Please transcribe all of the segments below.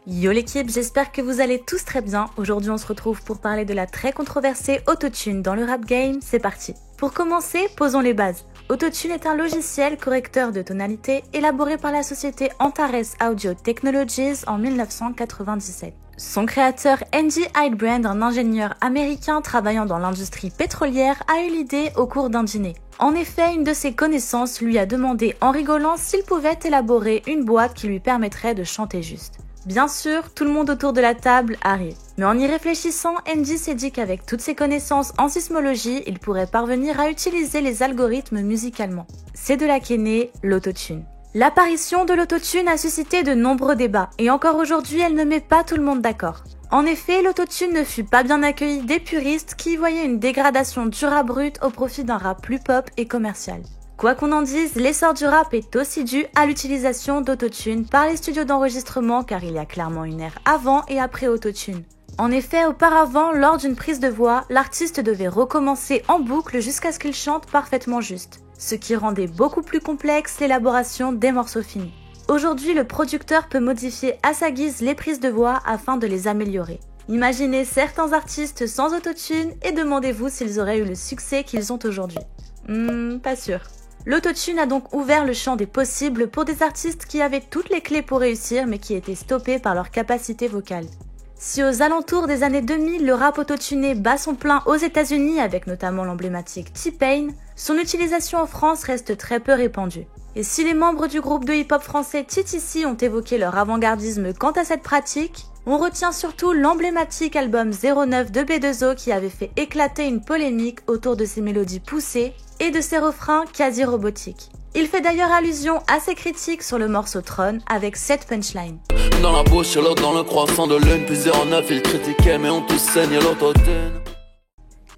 Yo l'équipe, j'espère que vous allez tous très bien. Aujourd'hui on se retrouve pour parler de la très controversée Autotune dans le rap game, c'est parti. Pour commencer, posons les bases. Autotune est un logiciel correcteur de tonalité élaboré par la société Antares Audio Technologies en 1997. Son créateur Andy Hildebrand, un ingénieur américain travaillant dans l'industrie pétrolière, a eu l'idée au cours d'un dîner. En effet, une de ses connaissances lui a demandé en rigolant s'il pouvait élaborer une boîte qui lui permettrait de chanter juste. Bien sûr, tout le monde autour de la table arrive. Mais en y réfléchissant, Andy s'est dit qu'avec toutes ses connaissances en sismologie, il pourrait parvenir à utiliser les algorithmes musicalement. C'est de là qu'est né l'autotune. L'apparition de l'autotune a suscité de nombreux débats, et encore aujourd'hui, elle ne met pas tout le monde d'accord. En effet, l'autotune ne fut pas bien accueilli des puristes qui y voyaient une dégradation du rap brut au profit d'un rap plus pop et commercial. Quoi qu'on en dise, l'essor du rap est aussi dû à l'utilisation d'autotune par les studios d'enregistrement car il y a clairement une ère avant et après autotune. En effet, auparavant, lors d'une prise de voix, l'artiste devait recommencer en boucle jusqu'à ce qu'il chante parfaitement juste, ce qui rendait beaucoup plus complexe l'élaboration des morceaux finis. Aujourd'hui, le producteur peut modifier à sa guise les prises de voix afin de les améliorer. Imaginez certains artistes sans autotune et demandez-vous s'ils auraient eu le succès qu'ils ont aujourd'hui. Pas sûr. L'autotune a donc ouvert le champ des possibles pour des artistes qui avaient toutes les clés pour réussir mais qui étaient stoppés par leur capacité vocale. Si aux alentours des années 2000, le rap autotuné bat son plein aux États-Unis avec notamment l'emblématique T-Pain, son utilisation en France reste très peu répandue. Et si les membres du groupe de hip-hop français TTC ont évoqué leur avant-gardisme quant à cette pratique, on retient surtout l'emblématique album 09 de B2O qui avait fait éclater une polémique autour de ses mélodies poussées et de ses refrains quasi robotiques. Il fait d'ailleurs allusion à ses critiques sur le morceau Tron avec cette punchline. Dans la bouche et l'autre dans le croissant de lune, puis 09 ils critiquaient mais on tous saigne l'autotune.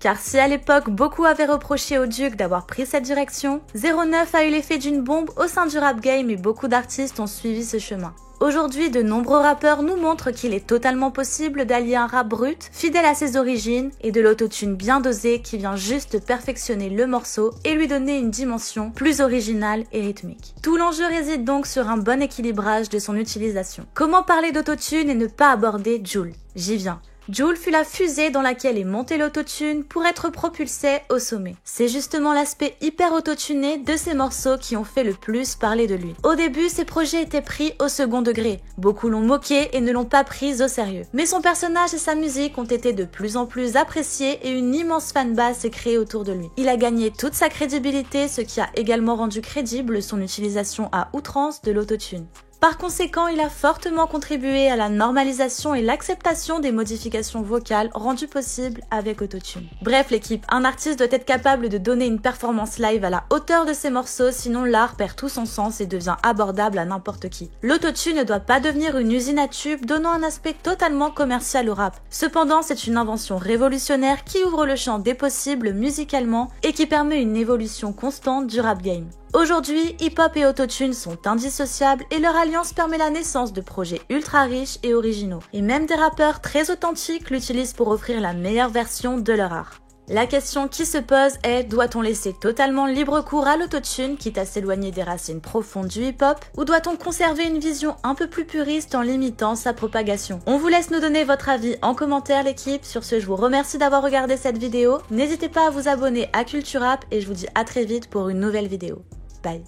Car si à l'époque beaucoup avaient reproché au Duc d'avoir pris cette direction, 09 a eu l'effet d'une bombe au sein du rap game et beaucoup d'artistes ont suivi ce chemin. Aujourd'hui, de nombreux rappeurs nous montrent qu'il est totalement possible d'allier un rap brut, fidèle à ses origines, et de l'autotune bien dosé qui vient juste perfectionner le morceau et lui donner une dimension plus originale et rythmique. Tout l'enjeu réside donc sur un bon équilibrage de son utilisation. Comment parler d'autotune et ne pas aborder Jul? J'y viens. Jul fut la fusée dans laquelle est monté l'autotune pour être propulsé au sommet. C'est justement l'aspect hyper autotuné de ces morceaux qui ont fait le plus parler de lui. Au début, ses projets étaient pris au second degré. Beaucoup l'ont moqué et ne l'ont pas pris au sérieux. Mais son personnage et sa musique ont été de plus en plus appréciés et une immense fanbase s'est créée autour de lui. Il a gagné toute sa crédibilité, ce qui a également rendu crédible son utilisation à outrance de l'autotune. Par conséquent, il a fortement contribué à la normalisation et l'acceptation des modifications vocales rendues possibles avec autotune. Bref l'équipe, un artiste doit être capable de donner une performance live à la hauteur de ses morceaux, sinon l'art perd tout son sens et devient abordable à n'importe qui. L'autotune ne doit pas devenir une usine à tubes donnant un aspect totalement commercial au rap. Cependant, c'est une invention révolutionnaire qui ouvre le champ des possibles musicalement et qui permet une évolution constante du rap game. Aujourd'hui, hip-hop et autotune sont indissociables et leur alliance permet la naissance de projets ultra riches et originaux. Et même des rappeurs très authentiques l'utilisent pour offrir la meilleure version de leur art. La question qui se pose est, doit-on laisser totalement libre cours à l'autotune, quitte à s'éloigner des racines profondes du hip-hop, ou doit-on conserver une vision un peu plus puriste en limitant sa propagation? On vous laisse nous donner votre avis en commentaire l'équipe. Sur ce, je vous remercie d'avoir regardé cette vidéo. N'hésitez pas à vous abonner à Culture Rap et je vous dis à très vite pour une nouvelle vidéo. Bye.